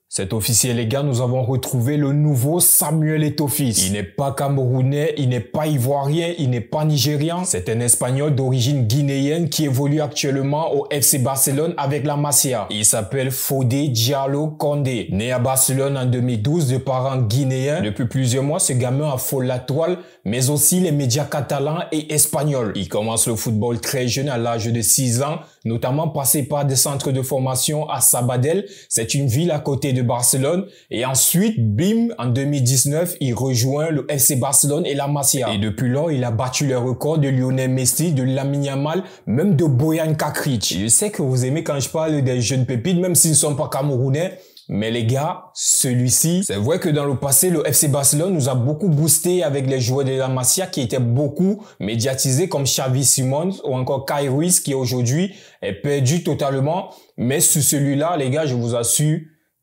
C'est officiel les gars, nous avons retrouvé le nouveau Samuel Eto'o fils. Il n'est pas camerounais, il n'est pas ivoirien, il n'est pas nigérian. C'est un Espagnol d'origine guinéenne qui évolue actuellement au FC Barcelone avec la Masia. Il s'appelle Fodé Diallo Condé. Né à Barcelone en 2012 de parents guinéens, depuis plusieurs mois ce gamin affole la toile, mais aussi les médias catalans et espagnols. Il commence le football très jeune à l'âge de 6 ans, notamment passé par des centres de formation à Sabadell. C'est une ville à côté de Barcelone, et ensuite, bim, en 2019, il rejoint le FC Barcelone et la Masia. Et depuis lors, il a battu les records de Lionel Messi, de Lamine Yamal, même de Bojan Kakrich. Je sais que vous aimez quand je parle des jeunes pépites, même s'ils ne sont pas camerounais. Mais les gars, celui-ci, c'est vrai que dans le passé, le FC Barcelone nous a beaucoup boosté avec les joueurs de la Masia qui étaient beaucoup médiatisés comme Xavi Simons ou encore Kai Ruiz qui aujourd'hui est perdu totalement. Mais sur celui-là, les gars, je vous assure,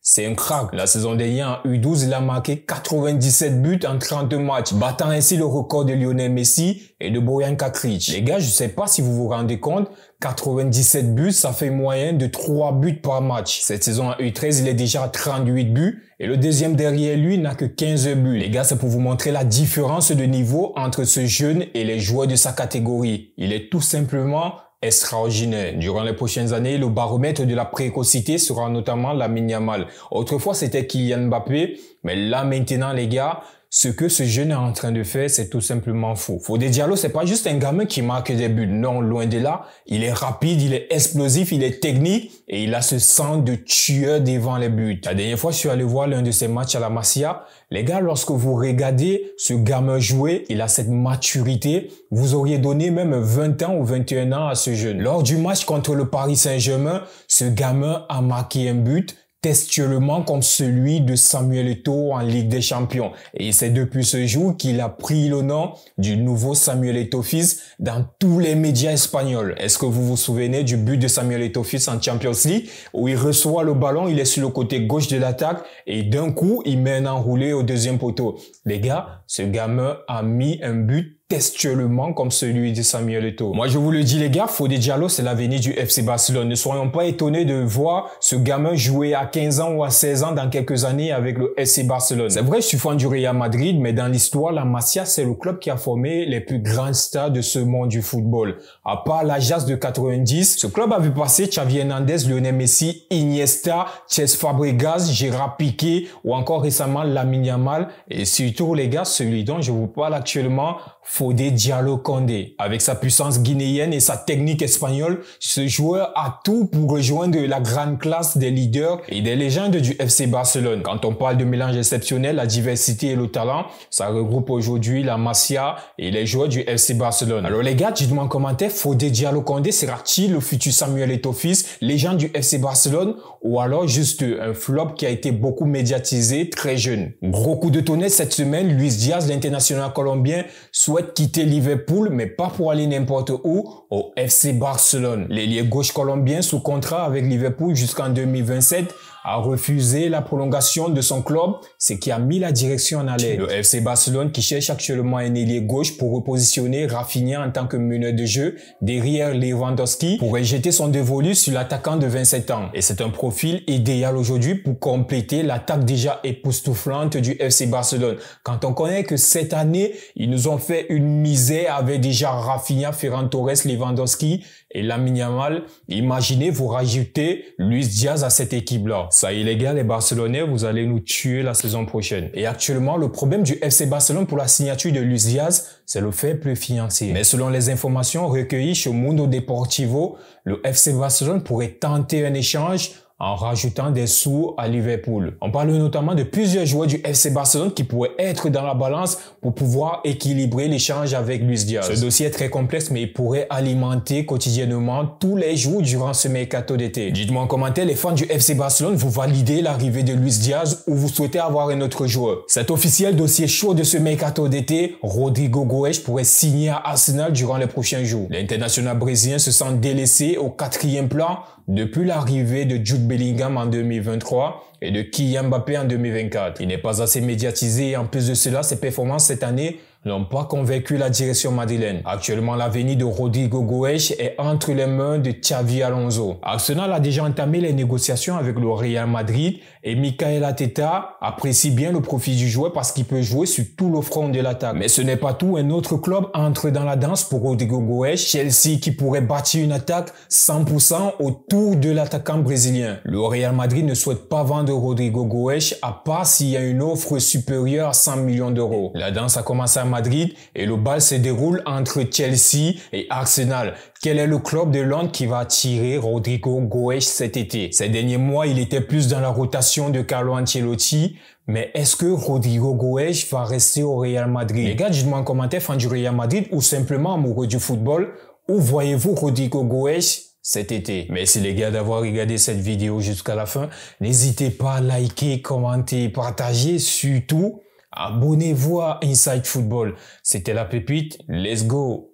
c'est un crack. La saison dernière, en U12, il a marqué 97 buts en 30 matchs, battant ainsi le record de Lionel Messi et de Bojan Kakrich. Les gars, je sais pas si vous vous rendez compte, 97 buts, ça fait moyen de 3 buts par match. Cette saison en U13, il est déjà à 38 buts et le deuxième derrière lui n'a que 15 buts. Les gars, c'est pour vous montrer la différence de niveau entre ce jeune et les joueurs de sa catégorie. Il est tout simplement extraordinaire. Durant les prochaines années, le baromètre de la précocité sera notamment Lamine Yamal. Autrefois, c'était Kylian Mbappé, mais là maintenant, les gars, ce que ce jeune est en train de faire, c'est tout simplement fou. Fodé Diallo, c'est pas juste un gamin qui marque des buts. Non, loin de là. Il est rapide, il est explosif, il est technique et il a ce sang de tueur devant les buts. La dernière fois, je suis allé voir l'un de ses matchs à la Masia. Les gars, lorsque vous regardez ce gamin jouer, il a cette maturité. Vous auriez donné même 20 ans ou 21 ans à ce jeune. Lors du match contre le Paris Saint-Germain, ce gamin a marqué un but textuellement comme celui de Samuel Eto'o en Ligue des Champions. Et c'est depuis ce jour qu'il a pris le nom du nouveau Samuel Eto'o fils dans tous les médias espagnols. Est-ce que vous vous souvenez du but de Samuel Eto'o fils en Champions League où il reçoit le ballon, il est sur le côté gauche de l'attaque et d'un coup, il met un enroulé au deuxième poteau. Les gars, ce gamin a mis un but textuellement comme celui de Samuel Eto'o. Moi, je vous le dis, les gars, Fodé Diallo, c'est l'avenir du FC Barcelone. Ne soyons pas étonnés de voir ce gamin jouer à 15 ans ou à 16 ans dans quelques années avec le FC Barcelone. C'est vrai, je suis fan du Real Madrid, mais dans l'histoire, la Masia, c'est le club qui a formé les plus grands stars de ce monde du football. À part l'Ajax de 90, ce club a vu passer Xavi Hernandez, Lionel Messi, Iniesta, Cesc Fabregas, Gérard Piqué ou encore récemment Lamine Yamal. Et surtout, les gars, celui dont je vous parle actuellement, Fodé Diallo Condé. Avec sa puissance guinéenne et sa technique espagnole, ce joueur a tout pour rejoindre la grande classe des leaders et des légendes du FC Barcelone. Quand on parle de mélange exceptionnel, la diversité et le talent, ça regroupe aujourd'hui la Masia et les joueurs du FC Barcelone. Alors les gars, dites-moi en commentaire, Fodé Diallo Condé sera-t-il le futur Samuel Eto'o fils, légende du FC Barcelone, ou alors juste un flop qui a été beaucoup médiatisé très jeune? Gros coup de tonnerre cette semaine, Luis Diaz, l'international colombien, souhaite quitter Liverpool, mais pas pour aller n'importe où, au FC Barcelone. L'ailier gauche colombien sous contrat avec Liverpool jusqu'en 2027 a refusé la prolongation de son club, ce qui a mis la direction en alerte. Le FC Barcelone qui cherche actuellement un ailier gauche pour repositionner Rafinha en tant que meneur de jeu derrière Lewandowski pourrait jeter son dévolu sur l'attaquant de 27 ans. Et c'est un profil idéal aujourd'hui pour compléter l'attaque déjà époustouflante du FC Barcelone. Quand on connaît que cette année, ils nous ont fait une misère avec déjà Rafinha, Ferran Torres, Lewandowski et Lamine Yamal, imaginez vous rajouter Luis Diaz à cette équipe-là. Ça y est les gars, les Barcelonais, vous allez nous tuer la saison prochaine. Et actuellement, le problème du FC Barcelone pour la signature de Luis Diaz, c'est le fair play financier. Mais selon les informations recueillies chez Mundo Deportivo, le FC Barcelone pourrait tenter un échange en rajoutant des sous à Liverpool. On parle notamment de plusieurs joueurs du FC Barcelone qui pourraient être dans la balance pour pouvoir équilibrer l'échange avec Luis Diaz. Ce dossier est très complexe, mais il pourrait alimenter quotidiennement tous les jours durant ce mercato d'été. Dites-moi en commentaire, les fans du FC Barcelone, vous validez l'arrivée de Luis Diaz ou vous souhaitez avoir un autre joueur? Cet officiel dossier chaud de ce mercato d'été, Rodrigo Goes pourrait signer à Arsenal durant les prochains jours. L'international brésilien se sent délaissé au 4e plan depuis l'arrivée de Jude Bellingham en 2023 et de Kylian Mbappé en 2024. Il n'est pas assez médiatisé et en plus de cela, ses performances cette année n'ont pas convaincu la direction madrilène. Actuellement, l'avenir de Rodrigo Goes est entre les mains de Xavi Alonso. Arsenal a déjà entamé les négociations avec le Real Madrid et Mikel Arteta apprécie bien le profil du joueur parce qu'il peut jouer sur tout le front de l'attaque. Mais ce n'est pas tout, un autre club entre dans la danse pour Rodrigo Goes, Chelsea, qui pourrait bâtir une attaque 100% autour de l'attaquant brésilien. Le Real Madrid ne souhaite pas vendre Rodrigo Goes à part s'il y a une offre supérieure à 100 millions d'euros. La danse a commencé à Madrid et le bal se déroule entre Chelsea et Arsenal. Quel est le club de Londres qui va attirer Rodrigo Goes cet été? Ces derniers mois, il était plus dans la rotation de Carlo Ancelotti. Mais est-ce que Rodrigo Goes va rester au Real Madrid? Les gars, dites-moi en commentaire, fan du Real Madrid ou simplement amoureux du football, où voyez-vous Rodrigo Goes cet été? Merci les gars d'avoir regardé cette vidéo jusqu'à la fin. N'hésitez pas à liker, commenter, partager, surtout abonnez-vous à Inside Football. C'était la pépite, let's go!